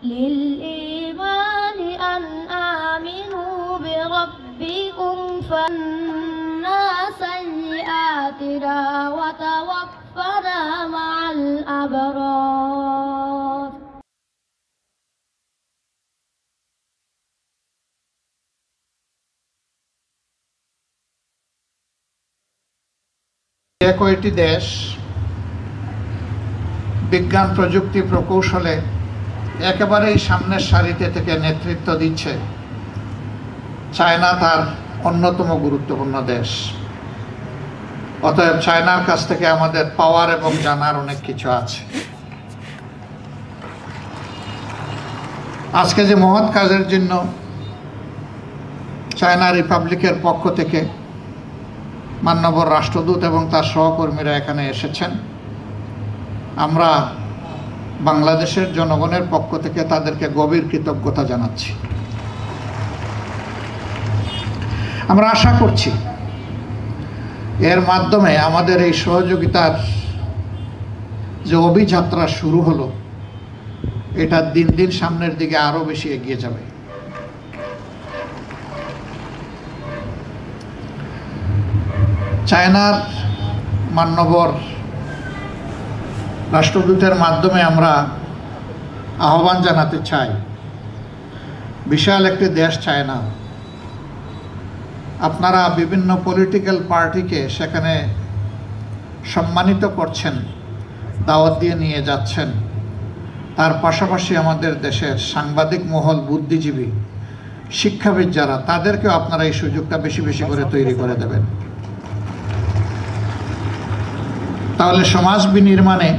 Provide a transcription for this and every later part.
للإيمان أن آمنوا بربكم فأنا سيئاتنا وتوفنا مع الأبرار কয়েকটি দেশ বিজ্ঞান প্রযুক্তি প্রকৌশলে একেবারেই সামনের সারিতে থেকে নেতৃত্ব দিচ্ছে। চায়না তার অন্যতম গুরুত্বপূর্ণ দেশ। অতএব চায়নার কাছ থেকে আমাদের পাওয়ার এবং জানার অনেক কিছু আছে। আজকে যে মহৎ কাজের জন্য চায়না রিপাবলিকের পক্ষ থেকে মাননীয় রাষ্ট্রদূত এবং তার সহকর্মীরা এখানে এসেছেন, আমরা বাংলাদেশের জনগণের পক্ষ থেকে তাদেরকে গভীর কৃতজ্ঞতা জানাচ্ছি। আমরা আশা করছি এর মাধ্যমে আমাদের এই সহযোগিতার যে অভিযাত্রা শুরু হলো, এটা দিন দিন সামনের দিকে আরো বেশি এগিয়ে যাবে। চায়নার মাননীয় রাষ্ট্রদূতের মাধ্যমে আমরা আহ্বান জানাতে চাই, বিশাল একটি দেশ চায়না, আপনারা বিভিন্ন পলিটিক্যাল পার্টিকে সেখানে সম্মানিত করছেন, দাওয়াত দিয়ে নিয়ে যাচ্ছেন। তার পাশাপাশি আমাদের দেশের সাংবাদিক মহল, বুদ্ধিজীবী, শিক্ষাবিদ যারা, তাদেরকেও আপনারা এই সুযোগটা বেশি বেশি করে তৈরি করে দেবেন। তাহলে সমাজ বিনির্মাণে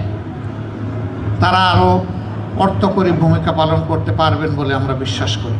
তারা আরো অর্থকরী ভূমিকা পালন করতে পারবেন বলে আমরা বিশ্বাস করি।